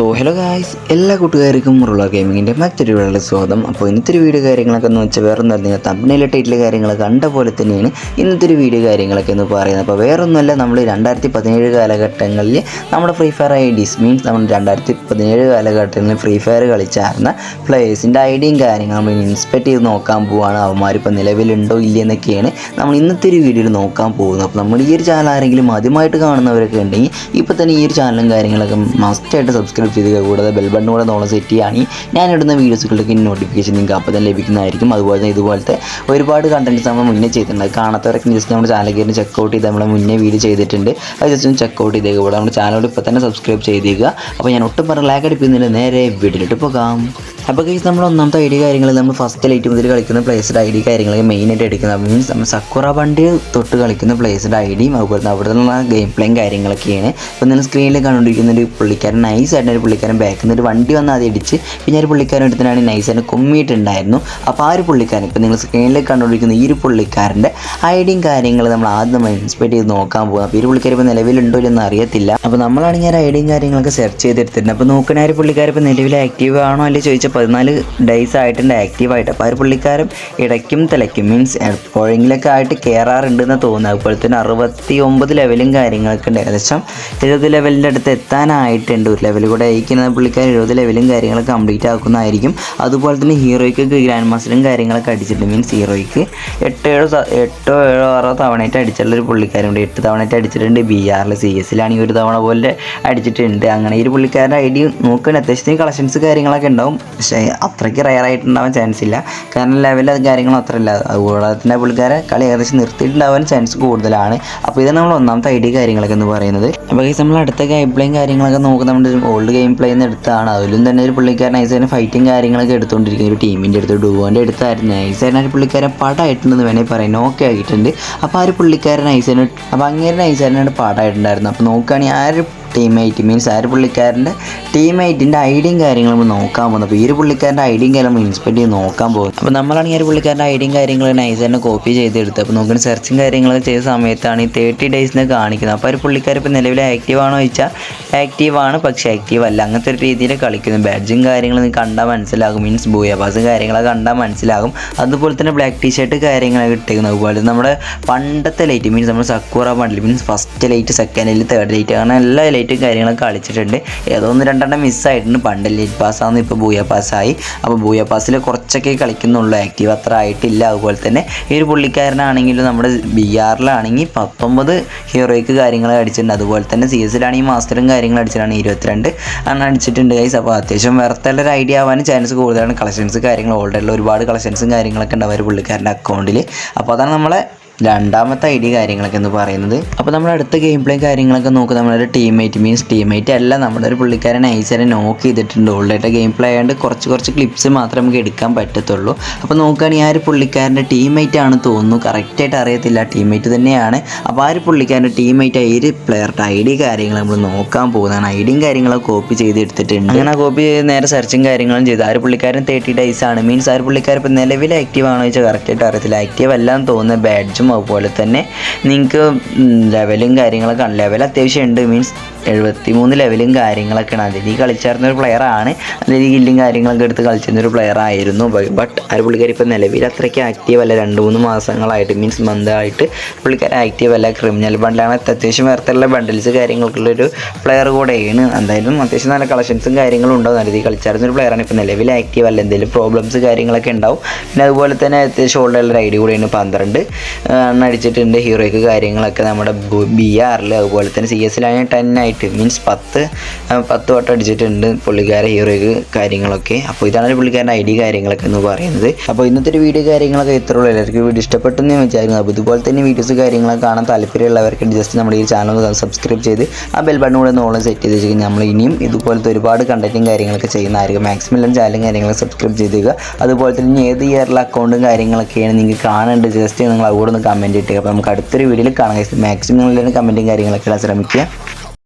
Hello guys, എല്ലാ കൂട്ടുകാർക്കും ruler ഗെയിമിങ്ങിൻ്റെ മറ്റൊരു വീഡിയോയിലെ സ്വാഗതം. അപ്പോൾ ഇന്നത്തെ ഒരു വീഡിയോ കാര്യങ്ങളൊക്കെ എന്ന് വെച്ചാൽ വേറെ ഒന്നും നിങ്ങൾ തമ്പനയിലെ ടൈറ്റിൽ കാര്യങ്ങൾ കണ്ട പോലെ തന്നെയാണ് ഇന്നത്തെ ഒരു വീഡിയോ കാര്യങ്ങളൊക്കെ എന്ന് പറയുന്നത്. അപ്പോൾ വേറൊന്നുമല്ല, നമ്മൾ 2017 കാലഘട്ടങ്ങളിൽ നമ്മുടെ ഫ്രീ ഫയർ ഐഡീസ് മീൻസ് നമ്മൾ 2017 കാലഘട്ടങ്ങളിൽ ഫ്രീ ഫയർ കളിച്ചായിരുന്ന പ്ലേയേഴ്സിൻ്റെ ഐഡിയും കാര്യങ്ങളും നമ്മൾ ഇൻസ്പെക്ട് ചെയ്ത് നോക്കാൻ പോവുകയാണ്. അവന്മാരിപ്പോൾ നിലവിലുണ്ടോ ഇല്ലയെന്നൊക്കെയാണ് നമ്മൾ ഇന്നത്തെ ഒരു വീഡിയോയിൽ നോക്കാൻ പോകുന്നത്. അപ്പോൾ നമ്മൾ ഈ ഒരു ചാനൽ ആരെങ്കിലും ആദ്യമായിട്ട് കാണുന്നവരൊക്കെ ഉണ്ടെങ്കിൽ ഇപ്പോൾ തന്നെ ഈ ഒരു ചാനലും കാര്യങ്ങളൊക്കെ മസ്റ്റായിട്ട് സബ്സ്ക്രൈബ് ചെയ്ത് കൂടാതെ ബെൽ ബട്ടൺ കൂടെ നോളം സെറ്റ് ചെയ്യുകയാണെങ്കിൽ ഞാൻ ഇടുന്ന വീഡിയോസുകളിലേക്ക് നോട്ടിഫിക്കേഷൻ നിങ്ങൾക്ക് അപ്പോൾ തന്നെ ലഭിക്കുന്നതായിരിക്കും. അതുപോലെ തന്നെ ഇതുപോലത്തെ ഒരുപാട് കണ്ടൻറ്റ്സ് നമ്മൾ മുന്നേ ചെയ്തിട്ടുണ്ട്. കാണാത്തവരൊക്കെ ജസ്റ്റ് നമ്മുടെ ചാനൽ കയറി ചെക്കൗട്ട് ചെയ്ത് നമ്മൾ മുന്നേ വീഡിയോ ചെയ്തിട്ടുണ്ട്. അത് ജസ്റ്റ് ഒന്ന് ചെക്കൗട്ട് ചെയ്തേക്കുക. കൂടെ നമ്മുടെ ചാനലോട് ഇപ്പോൾ തന്നെ സബ്സ്ക്രൈബ് ചെയ്തേക്കുക. അപ്പോൾ ഞാൻ ഒട്ടും പറഞ്ഞ ലാഗ് അടിപ്പിക്കുന്നില്ല, നേരെ വീഡിയോയിലിട്ട് പോകാം. അപ്പോൾ കേസ് നമ്മൾ ഒന്നാമത്തെ ഐ ഡി കാര്യങ്ങൾ നമ്മൾ ഫസ്റ്റ് ലൈറ്റ് മുതൽ കളിക്കുന്ന പ്ലേസിൻ്റെ ഐ ഡി കാര്യങ്ങളൊക്കെ മെയിനായിട്ട് എടുക്കുന്നത് മീൻസ് നമ്മൾ സക്കുറ ബണ്ടി തൊട്ട് കളിക്കുന്ന പ്ലേസിൻ്റെ ഐ ഡിയും അതുപോലെ അവിടെ നിന്നുള്ള ഗെയിം പ്ലേയും കാര്യങ്ങളൊക്കെയാണ്. ഇപ്പോൾ നിങ്ങൾ സ്ക്രീനിൽ കണ്ടുകൊണ്ടിരിക്കുന്ന ഒരു പുള്ളിക്കാരൻ നൈസായിട്ട് ഒരു പുള്ളിക്കാരൻ ബാക്കിൽ നിന്ന് ഒരു വണ്ടി വന്ന് ആദ്യം ഇടിച്ച് പിന്നെ ഒരു പുള്ളിക്കാരൻ എടുത്തിട്ടാണ് നൈസായിട്ട് കുമ്മിയിട്ടുണ്ടായിരുന്നു. അപ്പോൾ ആ ഒരു പുള്ളിക്കാരൻ ഇപ്പോൾ നിങ്ങൾ സ്ക്രീനിൽ കണ്ടുകൊണ്ടിരിക്കുന്ന ഈ ഒരു പുള്ളിക്കാരൻ്റെ ഐഡിയും കാര്യങ്ങൾ നമ്മൾ ആദ്യം നമ്മൾ ഇൻസ്പെക്ട് ചെയ്ത് നോക്കാൻ പോകും. അപ്പോൾ ഈ പുള്ളിക്കാർ ഇപ്പോൾ നിലവിലുണ്ടോ ഇല്ലെന്ന് അറിയത്തില്ല. അപ്പോൾ നമ്മളാണെങ്കിൽ ആ ഐഡിയും കാര്യങ്ങളൊക്കെ സെർച്ച് ചെയ്തെടുത്തിട്ടുണ്ട്. അപ്പോൾ നോക്കണ ഒരു പുള്ളിക്കാർ ഇപ്പോൾ നിലവിൽ ആക്റ്റീവ് ആണോ അല്ലെങ്കിൽ ചോദിച്ചാൽ 14 ഡേയ്സ് ആയിട്ടുണ്ട് ആക്റ്റീവായിട്ട്. അപ്പോൾ ആ ഒരു പുള്ളിക്കാരും ഇടയ്ക്കും തിലയ്ക്കും മീൻസ് എപ്പോഴെങ്കിലൊക്കെ ആയിട്ട് കയറാറുണ്ടെന്ന് തോന്നുന്നു. അതുപോലെ തന്നെ 69 ലെവലും കാര്യങ്ങളൊക്കെ ഉണ്ട്. ഏകദേശം 70 ലെവലിൻ്റെ അടുത്ത് എത്താനായിട്ടുണ്ട്. ഒരു ലെവൽ കൂടെ അയക്കുന്ന പുള്ളിക്കാർ 70 ലെവലും കാര്യങ്ങളൊക്കെ കംപ്ലീറ്റ് ആക്കുന്നതായിരിക്കും. അതുപോലെ തന്നെ ഹീറോയ്ക്കൊക്കെ ഗ്രാൻഡ് മാസ്റ്ററും കാര്യങ്ങളൊക്കെ അടിച്ചിട്ടുണ്ട്. മീൻസ് ഹീറോയ്ക്ക് 8-7 തവണയായിട്ട് അടിച്ചിട്ടുള്ളൊരു പുള്ളിക്കാരുണ്ട്. 8 തവണയായിട്ട് അടിച്ചിട്ടുണ്ട്. BR CS-ലാണെങ്കിൽ ഒരു തവണ പോലെ അടിച്ചിട്ടുണ്ട്. അങ്ങനെ ഈ ഒരു പുള്ളിക്കാരുടെ ഐ ഡി നോക്കാൻ അത്യാവശ്യത്തിന് കളക്ഷൻസ് കാര്യങ്ങളൊക്കെ ഉണ്ടാവും. പക്ഷേ അത്രയ്ക്ക് റയറായിട്ടുണ്ടാവാൻ ചാൻസ് ഇല്ല, കാരണം ലെവൽ അത് കാര്യങ്ങളും അത്രയില്ല. അതുകൂടാതെ തന്നെ പുള്ളിക്കാരെ കളി ഏകദേശം നിർത്തിയിട്ടുണ്ടാവാൻ ചാൻസ് കൂടുതലാണ്. അപ്പോൾ ഇതാണ് നമ്മൾ ഒന്നാമത്തെ ഐ ഡി കാര്യങ്ങളൊക്കെ എന്ന് പറയുന്നത്. അപ്പോൾ ഈ നമ്മൾ അടുത്ത ഗെയിം പ്ലേയും കാര്യങ്ങളൊക്കെ നോക്കുന്ന നമ്മുടെ ഓൾഡ് ഗെയിം പ്ലേയിൽ നിന്ന് എടുത്താണ്. അതിലും തന്നെ ഒരു പുള്ളിക്കാരൻ നൈസായിട്ട് ഫൈറ്റും കാര്യങ്ങളൊക്കെ എടുത്തുകൊണ്ടിരിക്കുന്ന ഒരു ടീമിൻ്റെ അടുത്ത് ഡുവോൻ്റെ അടുത്തായിരുന്നു. നൈസായിട്ട് ഒരു പുള്ളിക്കാരൻ പടമായിട്ടുണ്ടെന്ന് വേണമെങ്കിൽ പറയാം, നോക്കി ആയിട്ടുണ്ട്. അപ്പോൾ ആ ഒരു പുള്ളിക്കാരൻ നൈസായിട്ട് അപ്പോൾ അങ്ങനെ നൈസായിട്ട് പടമായിട്ടുണ്ടായിരുന്നു. അപ്പോൾ നോക്കുകയാണെങ്കിൽ ആ ഒരു ടീമേറ്റ് മീൻസ് ആ ഒരു പുള്ളിക്കാരൻ്റെ ടീമേറ്റിൻ്റെ ഐഡിയും കാര്യങ്ങളും നമ്മൾ നോക്കാൻ പോകുന്നത്. അപ്പോൾ ഈ ഒരു പുള്ളിക്കാരൻ്റെ ഐഡിയും കാര്യം നമ്മൾ ഇൻസ്പെക്ട് ചെയ്ത് നോക്കാൻ പോകും. അപ്പോൾ നമ്മളാണെങ്കിൽ ഒരു പുള്ളിക്കാരൻ്റെ ഐഡിയും കാര്യങ്ങളും നൈസായിട്ട് കോപ്പി ചെയ്തെടുത്ത് അപ്പോൾ നോക്കുന്ന സെർച്ചും കാര്യങ്ങളൊക്കെ ചെയ്ത സമയത്താണ് ഈ 30 ഡേയ്സിന് കാണിക്കുന്നത്. അപ്പോൾ ഒരു പുള്ളിക്കാർ ഇപ്പോൾ നിലവിൽ ആക്റ്റീവ് ആണോ ചോദിച്ചാൽ ആക്റ്റീവാണ്, പക്ഷേ ആക്റ്റീവ് അല്ല. അങ്ങനത്തെ ഒരു രീതിയിൽ കളിക്കുന്നു. ബാഡ്ജും കാര്യങ്ങളും കണ്ടാൽ മനസ്സിലാകും. മീൻസ് ബൂയാപാസും കാര്യങ്ങളൊക്കെ കണ്ടാൽ മനസ്സിലാകും. അതുപോലെ തന്നെ ബ്ലാക്ക് ടീഷർട്ട് കാര്യങ്ങളൊക്കെ ഇട്ടേക്കുന്നത്. അതുപോലെ നമ്മുടെ പണ്ടത്തെ ലൈറ്റ് മീൻസ് നമ്മൾ സക്കുറ bundle means first light, second light, third light അങ്ങനെ എല്ലാ ലൈറ്റും കാര്യങ്ങളൊക്കെ കളിച്ചിട്ടുണ്ട്. ഏതോ 1-2 മിസ്സായിട്ടുണ്ട്. പണ്ട് ലൈറ്റ് പാസ്സാകുന്നു, ഇപ്പോൾ ബൂയ പാസ്സായി. അപ്പോൾ ബൂയ പാസ്സിൽ കുറച്ചൊക്കെ കളിക്കുന്നുള്ളൂ, ആക്റ്റീവ് അത്ര ആയിട്ടില്ല. അതുപോലെ തന്നെ ഈ ഒരു പുള്ളിക്കാരനാണെങ്കിലും നമ്മുടെ BR-ലാണെങ്കിൽ 19 ഹീറോയ്ക്ക് കാര്യങ്ങൾ അടിച്ചിട്ടുണ്ട്. അതുപോലെ തന്നെ CS-ലാണെങ്കിൽ മാസ്റ്ററും കാര്യങ്ങൾ അടിച്ചിട്ടാണ് 22 അങ്ങനെ അടിച്ചിട്ടുണ്ട് ഗൈസ്. അപ്പോൾ അത്യാവശ്യം വേർത്തുള്ള ഒരു ഐഡിയ ആവാനും ചാൻസ് കൂടുതലാണ്. കളക്ഷൻസ് കാര്യങ്ങൾ ഓൾറെഡി ഒരുപാട് കളക്ഷൻസും കാര്യങ്ങളൊക്കെ ഉണ്ട് ഒരു പുള്ളിക്കാരൻ്റെ അക്കൗണ്ടിൽ. അപ്പോൾ അതാണ് നമ്മളെ രണ്ടാമത്തെ ഐ ഡി കാര്യങ്ങളൊക്കെ എന്ന് പറയുന്നത്. അപ്പോൾ നമ്മുടെ അടുത്ത ഗെയിം പ്ലേ കാര്യങ്ങളൊക്കെ നോക്കുക. നമ്മളൊരു ടീമേറ്റ് മീൻസ് ടീമേറ്റ് അല്ല, നമ്മുടെ ഒരു പുള്ളിക്കാരൻ നൈസായിട്ട് നോക്ക് ചെയ്തിട്ടുണ്ട്. ഓൾറെഡി ഗെയിം പ്ലേ ആയതുകൊണ്ട് കുറച്ച് ക്ലിപ്സ് മാത്രമേ നമുക്ക് എടുക്കാൻ പറ്റത്തുള്ളൂ. അപ്പോൾ നോക്കുകയാണെങ്കിൽ ആ ഒരു പുള്ളിക്കാരൻ്റെ ടീമേറ്റ് ആണ് തോന്നുന്നു, കറക്റ്റായിട്ട് അറിയത്തില്ല, ടീമേറ്റ് തന്നെയാണ്. അപ്പോൾ ആ ഒരു പുള്ളിക്കാരൻ്റെ ടീമേറ്റ് ഈ ഒരു പ്ലെയറുടെ ഐ ഡി കാര്യങ്ങൾ നമ്മൾ നോക്കാൻ പോകുന്നതാണ്. ഐഡിയും കാര്യങ്ങളൊക്കെ കോപ്പി ചെയ്തെടുത്തിട്ടുണ്ട്. അങ്ങനെ കോപ്പി ചെയ്ത് നേരെ സെർച്ചും കാര്യങ്ങളും ചെയ്തു. ആ ഒരു പുള്ളിക്കാരൻ 30 ഡേയ്സ് ആണ്. മീൻസ് ആ ഒരു പുള്ളിക്കാരൻ ഇപ്പോൾ നിലവിൽ ആക്റ്റീവ് ആണോ ചോദിച്ചാൽ കറക്റ്റായിട്ട് അറിയത്തില്ല. ആക്റ്റീവ് അല്ലാന്ന് തോന്നുന്നത്. ബാഡ്ജും അതുപോലെ തന്നെ നിങ്ങൾക്ക് ലെവലും കാര്യങ്ങളൊക്കെ ലെവൽ അത്യാവശ്യം ഉണ്ട്. മീൻസ് 73 ലെവലും കാര്യങ്ങളൊക്കെയാണ്. അതിൽ കളിച്ചിരുന്ന ഒരു പ്ലെയറാണ്. അതിൽ കില്ലും കാര്യങ്ങളൊക്കെ എടുത്ത് കളിച്ചിരുന്ന ഒരു പ്ലെയർ ആയിരുന്നു. ബട്ട് ആ പുള്ളിക്കാർ ഇപ്പോൾ നിലവിൽ അത്രയ്ക്ക് ആക്റ്റീവ് അല്ല. 2-3 മാസങ്ങളായിട്ട് മീൻസ് മന്തായിട്ട് പുള്ളിക്കാർ ആക്റ്റീവ് അല്ല. ക്രിമിനൽ ബണ്ടിലാണ്. അത്യാവശ്യം വേർത്തുള്ള ബണ്ടിൽസ് കാര്യങ്ങൾക്കുള്ളൊരു പ്ലെയർ കൂടെയാണ്. എന്തായാലും അത്യാവശ്യം നല്ല കളക്ഷൻസും കാര്യങ്ങളും ഉണ്ടാവും. നല്ല രീതിയിൽ കളിച്ചിരുന്ന ഒരു പ്ലെയറാണ്. ഇപ്പോൾ നിലവിൽ ആക്റ്റീവ് അല്ല, എന്തെങ്കിലും പ്രോബ്ലംസ് കാര്യങ്ങളൊക്കെ ഉണ്ടാവും. പിന്നെ അതുപോലെ തന്നെ അത്യാവശ്യം ഉള്ള ഐ ഡി കൂടെയാണ്. 12 അടിച്ചിട്ടുണ്ട് ഹീറോയ്ക്ക് കാര്യങ്ങളൊക്കെ നമ്മുടെ BR-ൽ. അതുപോലെ തന്നെ CS-ലാണെങ്കിൽ 10 ആയിട്ട് മീൻസ് 10 വട്ടം അടിച്ചിട്ടുണ്ട് പുള്ളിക്കാരെ ഹീറോയ്ക്ക് കാര്യങ്ങളൊക്കെ. അപ്പോൾ ഇതാണ് പുള്ളിക്കാരൻ്റെ ഐ ഡി കാര്യങ്ങളൊക്കെ എന്ന് പറയുന്നത്. അപ്പോൾ ഇന്നത്തെ ഒരു വീഡിയോ കാര്യങ്ങളൊക്കെ ഇത്രയുള്ളൂ. എല്ലാവർക്കും വീഡിയോ ഇഷ്ടപ്പെട്ടെന്ന് ഞാൻ വിചാരിക്കുന്നു. അപ്പോൾ ഇതുപോലെ തന്നെ വീഡിയോസ് കാര്യങ്ങളൊക്കെ കാണാൻ താല്പര്യമുള്ളവർക്ക് ജസ്റ്റ് നമ്മുടെ ഈ ചാനൽ സബ്സ്ക്രൈബ് ചെയ്ത് ആ ബെൽ ബട്ടൺ കൂടെ നോളം സെറ്റ് ചെയ്ത് വെച്ചിട്ട് നമ്മൾ ഇനിയും ഇതുപോലത്തെ ഒരുപാട് കണ്ടന്റും കാര്യങ്ങളൊക്കെ ചെയ്യുന്നതായിരിക്കും. മാക്സിമം ചാനലും കാര്യങ്ങളൊക്കെ സബ്സ്ക്രൈബ് ചെയ്തുക. അതുപോലെ തന്നെ ഏത് ഇയറിലെ അക്കൗണ്ടും കാര്യങ്ങളൊക്കെയാണ് നിങ്ങൾക്ക് കാണേണ്ടത് ജസ്റ്റ് നിങ്ങൾ അതുകൂടെ ഒന്ന് കമൻറ്റ് ഇട്ടുക. അപ്പോൾ നമുക്ക് അടുത്തൊരു വീഡിയോയിൽ കാണാം. മാക്സിമം കമൻറ്റും കാര്യങ്ങളൊക്കെ ഇടാൻ ശ്രമിക്കുക.